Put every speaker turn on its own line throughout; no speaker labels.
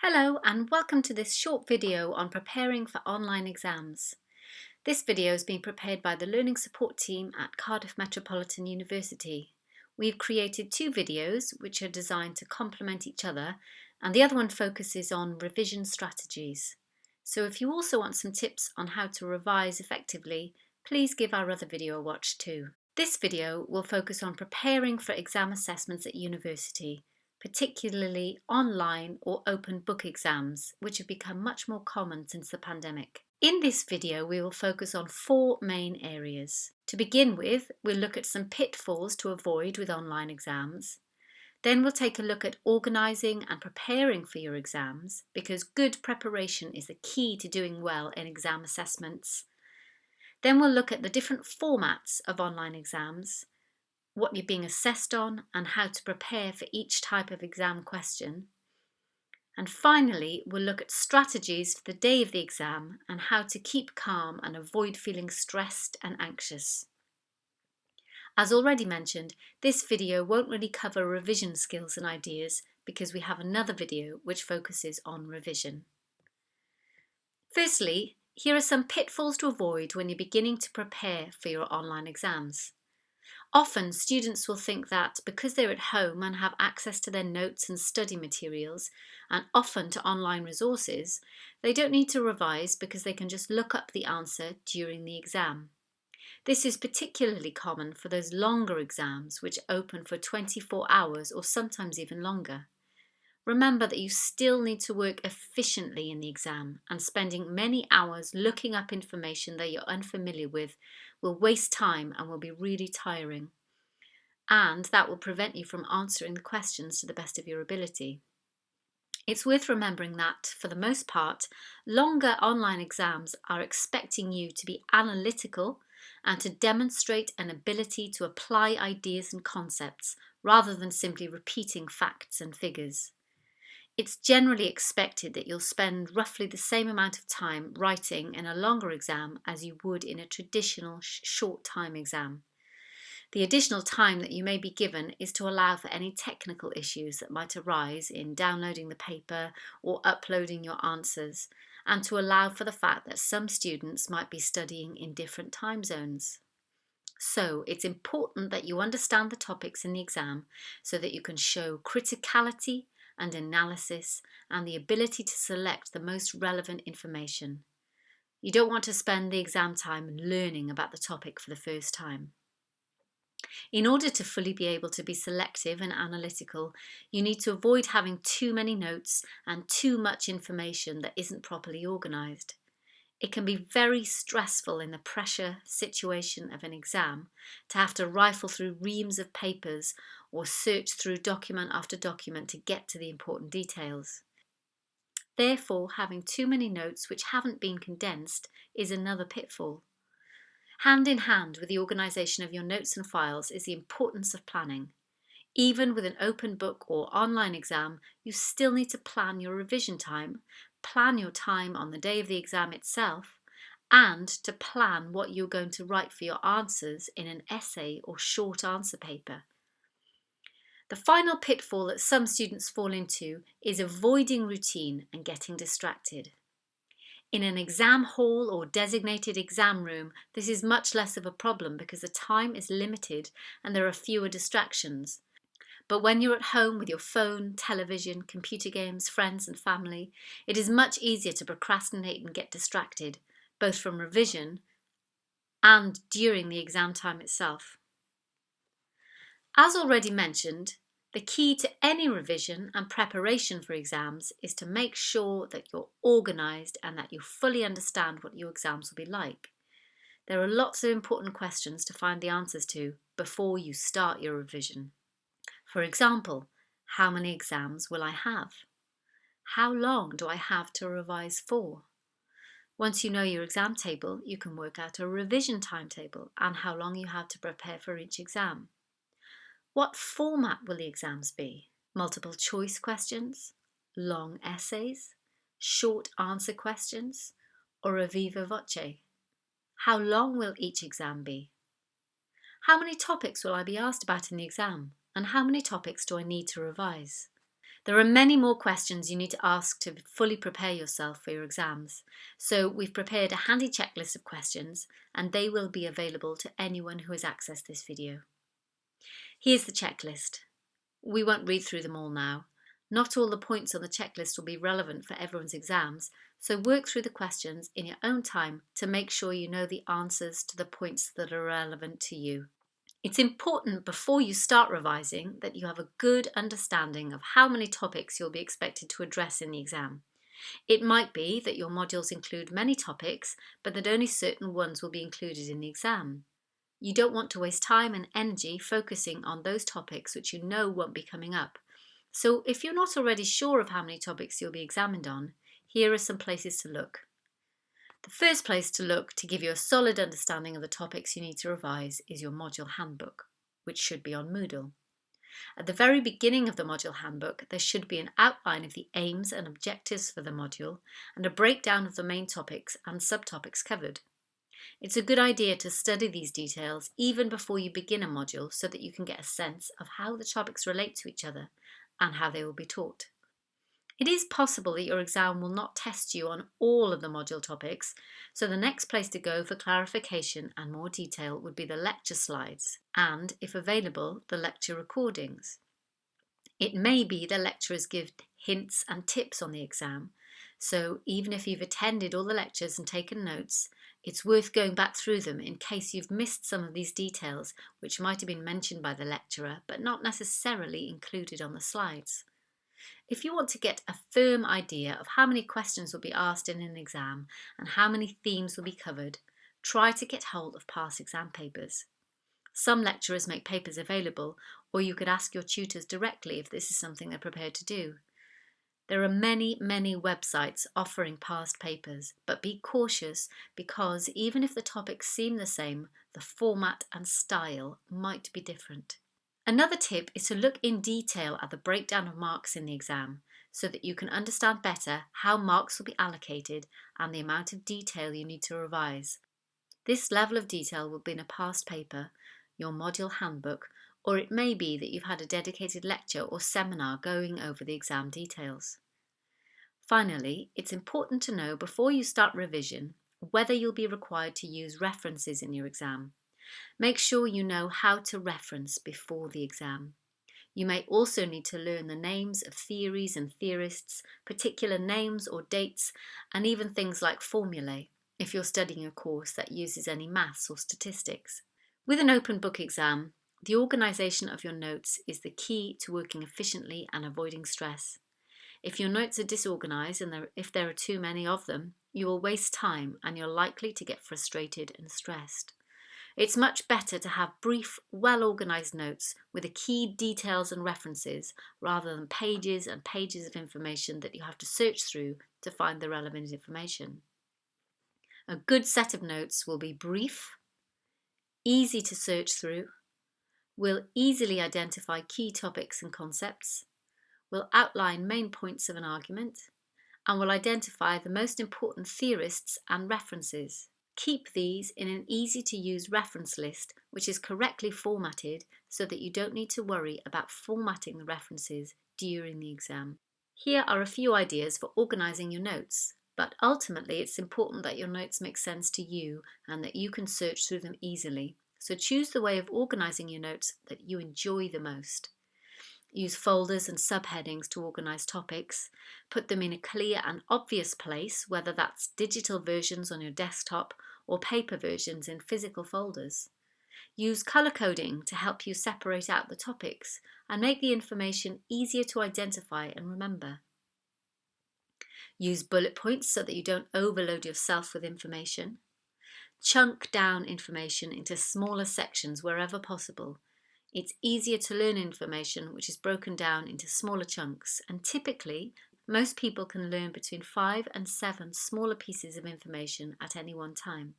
Hello and welcome to this short video on preparing for online exams. This video is being prepared by the Learning Support team at Cardiff Metropolitan University. We've created two videos which are designed to complement each other, and the other one focuses on revision strategies. So if you also want some tips on how to revise effectively, please give our other video a watch too. This video will focus on preparing for exam assessments at university, particularly online or open book exams, which have become much more common since the pandemic. In this video, we will focus on four main areas. To begin with, we'll look at some pitfalls to avoid with online exams. Then we'll take a look at organising and preparing for your exams, because good preparation is the key to doing well in exam assessments. Then we'll look at the different formats of online exams, what you're being assessed on, and how to prepare for each type of exam question. And finally, we'll look at strategies for the day of the exam and how to keep calm and avoid feeling stressed and anxious. As already mentioned, this video won't really cover revision skills and ideas because we have another video which focuses on revision. Firstly, here are some pitfalls to avoid when you're beginning to prepare for your online exams. Often students will think that because they're at home and have access to their notes and study materials, and often to online resources, they don't need to revise because they can just look up the answer during the exam. This is particularly common for those longer exams which open for 24 hours or sometimes even longer. Remember that you still need to work efficiently in the exam, and spending many hours looking up information that you're unfamiliar with will waste time and will be really tiring. And that will prevent you from answering the questions to the best of your ability. It's worth remembering that, for the most part, longer online exams are expecting you to be analytical and to demonstrate an ability to apply ideas and concepts rather than simply repeating facts and figures. It's generally expected that you'll spend roughly the same amount of time writing in a longer exam as you would in a traditional short time exam. The additional time that you may be given is to allow for any technical issues that might arise in downloading the paper or uploading your answers, and to allow for the fact that some students might be studying in different time zones. So it's important that you understand the topics in the exam so that you can show criticality and analysis and the ability to select the most relevant information. You don't want to spend the exam time learning about the topic for the first time. In order to fully be able to be selective and analytical, you need to avoid having too many notes and too much information that isn't properly organised. It can be very stressful in the pressure situation of an exam to have to rifle through reams of papers or search through document after document to get to the important details. Therefore, having too many notes which haven't been condensed is another pitfall. Hand in hand with the organisation of your notes and files is the importance of planning. Even with an open book or online exam, you still need to plan your revision time, plan your time on the day of the exam itself, and to plan what you're going to write for your answers in an essay or short answer paper. The final pitfall that some students fall into is avoiding routine and getting distracted. In an exam hall or designated exam room, this is much less of a problem because the time is limited and there are fewer distractions. But when you're at home with your phone, television, computer games, friends and family, it is much easier to procrastinate and get distracted, both from revision and during the exam time itself. As already mentioned, the key to any revision and preparation for exams is to make sure that you're organised and that you fully understand what your exams will be like. There are lots of important questions to find the answers to before you start your revision. For example, how many exams will I have? How long do I have to revise for? Once you know your exam table, you can work out a revision timetable and how long you have to prepare for each exam. What format will the exams be? Multiple choice questions, long essays, short answer questions, or a viva voce? How long will each exam be? How many topics will I be asked about in the exam? And how many topics do I need to revise? There are many more questions you need to ask to fully prepare yourself for your exams. So we've prepared a handy checklist of questions and they will be available to anyone who has accessed this video. Here's the checklist. We won't read through them all now. Not all the points on the checklist will be relevant for everyone's exams, so work through the questions in your own time to make sure you know the answers to the points that are relevant to you. It's important before you start revising that you have a good understanding of how many topics you'll be expected to address in the exam. It might be that your modules include many topics, but that only certain ones will be included in the exam. You don't want to waste time and energy focusing on those topics which you know won't be coming up. So if you're not already sure of how many topics you'll be examined on, here are some places to look. The first place to look to give you a solid understanding of the topics you need to revise is your module handbook, which should be on Moodle. At the very beginning of the module handbook, there should be an outline of the aims and objectives for the module and a breakdown of the main topics and subtopics covered. It's a good idea to study these details even before you begin a module so that you can get a sense of how the topics relate to each other and how they will be taught. It is possible that your exam will not test you on all of the module topics, so the next place to go for clarification and more detail would be the lecture slides and, if available, the lecture recordings. It may be the lecturers give hints and tips on the exam, so even if you've attended all the lectures and taken notes, it's worth going back through them in case you've missed some of these details which might have been mentioned by the lecturer but not necessarily included on the slides. If you want to get a firm idea of how many questions will be asked in an exam and how many themes will be covered, try to get hold of past exam papers. Some lecturers make papers available, or you could ask your tutors directly if this is something they're prepared to do. There are many websites offering past papers, but be cautious because even if the topics seem the same, the format and style might be different. Another tip is to look in detail at the breakdown of marks in the exam so that you can understand better how marks will be allocated and the amount of detail you need to revise. This level of detail will be in a past paper, your module handbook, or it may be that you've had a dedicated lecture or seminar going over the exam details. Finally, it's important to know before you start revision whether you'll be required to use references in your exam. Make sure you know how to reference before the exam. You may also need to learn the names of theories and theorists, particular names or dates, and even things like formulae, if you're studying a course that uses any maths or statistics. With an open book exam, the organisation of your notes is the key to working efficiently and avoiding stress. If your notes are disorganised and if there are too many of them, you will waste time and you're likely to get frustrated and stressed. It's much better to have brief, well-organised notes with the key details and references rather than pages and pages of information that you have to search through to find the relevant information. A good set of notes will be brief, easy to search through, will easily identify key topics and concepts, will outline main points of an argument, and will identify the most important theorists and references. Keep these in an easy-to-use reference list which is correctly formatted so that you don't need to worry about formatting the references during the exam. Here are a few ideas for organising your notes, but ultimately it's important that your notes make sense to you and that you can search through them easily. So choose the way of organising your notes that you enjoy the most. Use folders and subheadings to organise topics. Put them in a clear and obvious place, whether that's digital versions on your desktop or paper versions in physical folders. Use colour coding to help you separate out the topics and make the information easier to identify and remember. Use bullet points so that you don't overload yourself with information. Chunk down information into smaller sections wherever possible. It's easier to learn information which is broken down into smaller chunks, and typically, most people can learn between 5 and 7 smaller pieces of information at any one time.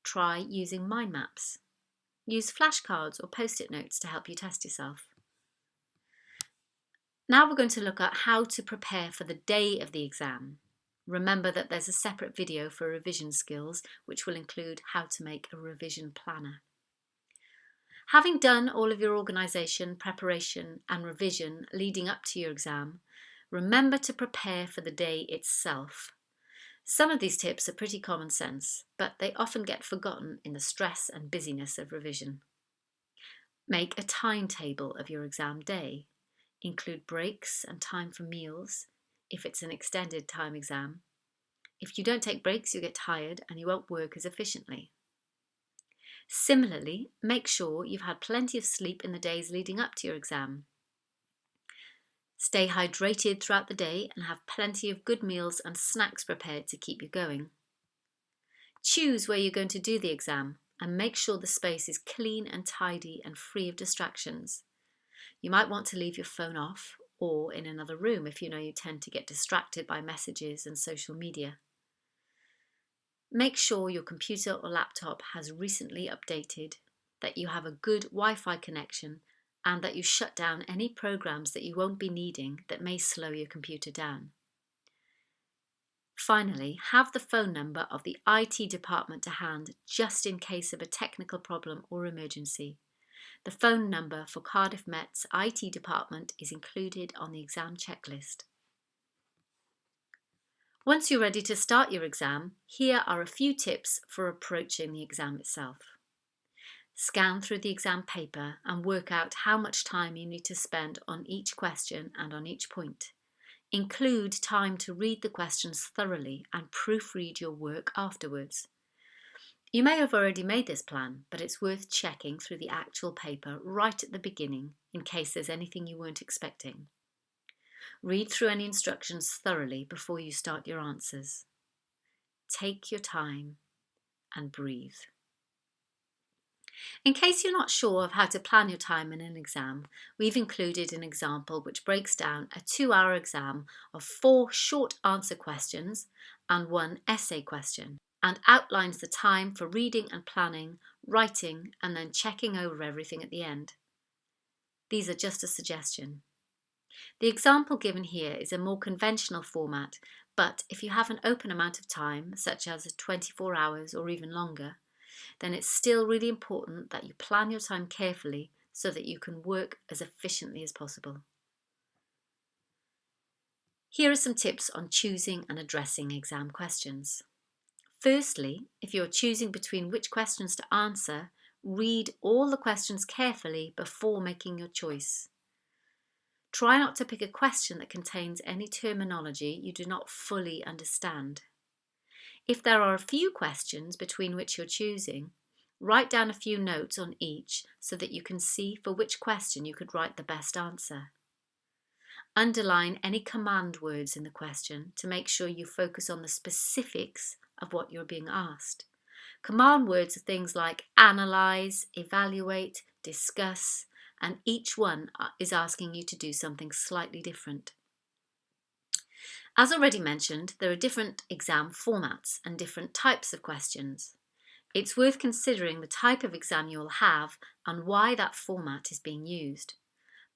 Try using mind maps. Use flashcards or post-it notes to help you test yourself. Now we're going to look at how to prepare for the day of the exam. Remember that there's a separate video for revision skills which will include how to make a revision planner. Having done all of your organisation, preparation and revision leading up to your exam, remember to prepare for the day itself. Some of these tips are pretty common sense, but they often get forgotten in the stress and busyness of revision. Make a timetable of your exam day. Include breaks and time for meals if it's an extended time exam. If you don't take breaks, you get tired and you won't work as efficiently. Similarly, make sure you've had plenty of sleep in the days leading up to your exam. Stay hydrated throughout the day and have plenty of good meals and snacks prepared to keep you going. Choose where you're going to do the exam and make sure the space is clean and tidy and free of distractions. You might want to leave your phone off or in another room if you know you tend to get distracted by messages and social media. Make sure your computer or laptop has recently updated, that you have a good Wi-Fi connection, and that you shut down any programs that you won't be needing that may slow your computer down. Finally, have the phone number of the IT department to hand just in case of a technical problem or emergency. The phone number for Cardiff Met's IT department is included on the exam checklist. Once you're ready to start your exam, here are a few tips for approaching the exam itself. Scan through the exam paper and work out how much time you need to spend on each question and on each point. Include time to read the questions thoroughly and proofread your work afterwards. You may have already made this plan, but it's worth checking through the actual paper right at the beginning in case there's anything you weren't expecting. Read through any instructions thoroughly before you start your answers. Take your time and breathe. In case you're not sure of how to plan your time in an exam, we've included an example which breaks down a 2-hour exam of 4 short answer questions and 1 essay question, and outlines the time for reading and planning, writing, and then checking over everything at the end. These are just a suggestion. The example given here is a more conventional format, but if you have an open amount of time, such as 24 hours or even longer, then it's still really important that you plan your time carefully so that you can work as efficiently as possible. Here are some tips on choosing and addressing exam questions. Firstly, if you're choosing between which questions to answer, read all the questions carefully before making your choice. Try not to pick a question that contains any terminology you do not fully understand. If there are a few questions between which you're choosing, write down a few notes on each so that you can see for which question you could write the best answer. Underline any command words in the question to make sure you focus on the specifics of what you're being asked. Command words are things like analyse, evaluate, discuss, and each one is asking you to do something slightly different. As already mentioned, there are different exam formats and different types of questions. It's worth considering the type of exam you'll have and why that format is being used.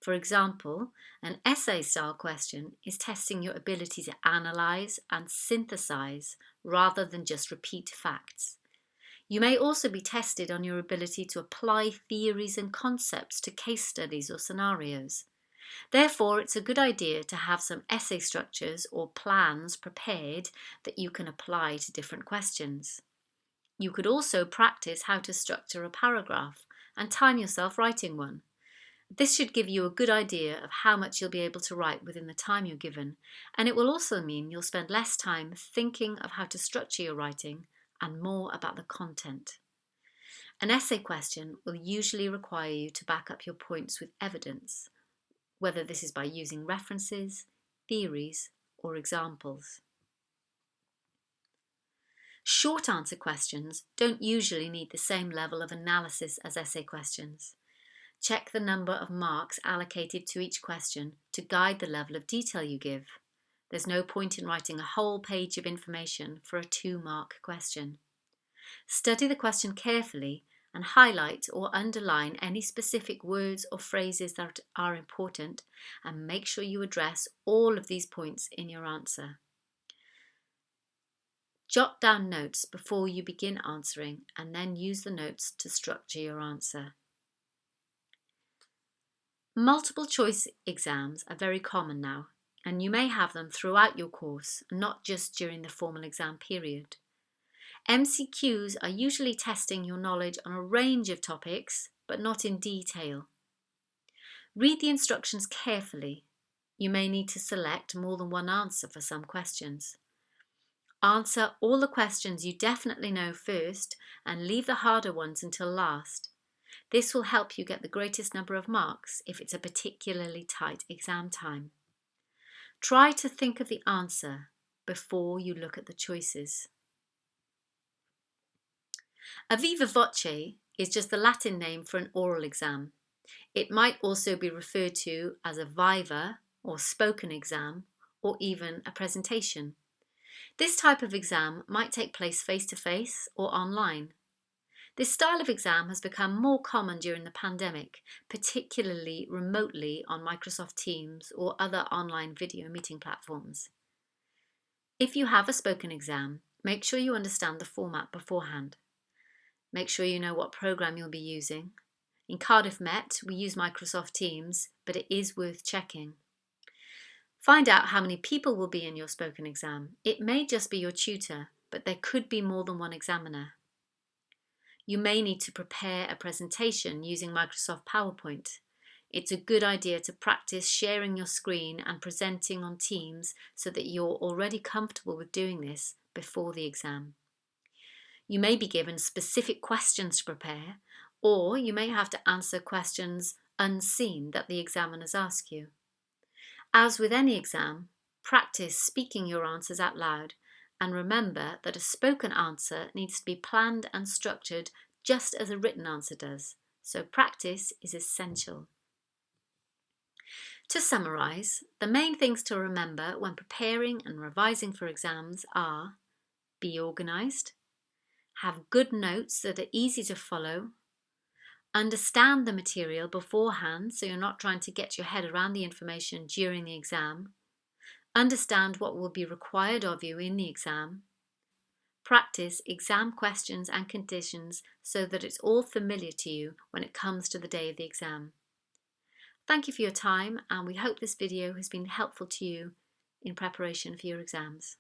For example, an essay-style question is testing your ability to analyse and synthesise rather than just repeat facts. You may also be tested on your ability to apply theories and concepts to case studies or scenarios. Therefore, it's a good idea to have some essay structures or plans prepared that you can apply to different questions. You could also practice how to structure a paragraph and time yourself writing one. This should give you a good idea of how much you'll be able to write within the time you're given, and it will also mean you'll spend less time thinking of how to structure your writing and more about the content. An essay question will usually require you to back up your points with evidence, whether this is by using references, theories, or examples. Short answer questions don't usually need the same level of analysis as essay questions. Check the number of marks allocated to each question to guide the level of detail you give. There's no point in writing a whole page of information for a 2-mark question. Study the question carefully and highlight or underline any specific words or phrases that are important, and make sure you address all of these points in your answer. Jot down notes before you begin answering and then use the notes to structure your answer. Multiple choice exams are very common now, and you may have them throughout your course, not just during the formal exam period. MCQs are usually testing your knowledge on a range of topics, but not in detail. Read the instructions carefully. You may need to select more than one answer for some questions. Answer all the questions you definitely know first and leave the harder ones until last. This will help you get the greatest number of marks if it's a particularly tight exam time. Try to think of the answer before you look at the choices. A viva voce is just the Latin name for an oral exam. It might also be referred to as a viva or spoken exam, or even a presentation. This type of exam might take place face-to-face or online. This style of exam has become more common during the pandemic, particularly remotely on Microsoft Teams or other online video meeting platforms. If you have a spoken exam, make sure you understand the format beforehand. Make sure you know what program you'll be using. In Cardiff Met, we use Microsoft Teams, but it is worth checking. Find out how many people will be in your spoken exam. It may just be your tutor, but there could be more than one examiner. You may need to prepare a presentation using Microsoft PowerPoint. It's a good idea to practice sharing your screen and presenting on Teams so that you're already comfortable with doing this before the exam. You may be given specific questions to prepare, or you may have to answer questions unseen that the examiners ask you. As with any exam, practice speaking your answers out loud, and remember that a spoken answer needs to be planned and structured just as a written answer does, so practice is essential. To summarise, the main things to remember when preparing and revising for exams are: be organised, have good notes that are easy to follow, understand the material beforehand so you're not trying to get your head around the information during the exam, understand what will be required of you in the exam, practice exam questions and conditions so that it's all familiar to you when it comes to the day of the exam. Thank you for your time, and we hope this video has been helpful to you in preparation for your exams.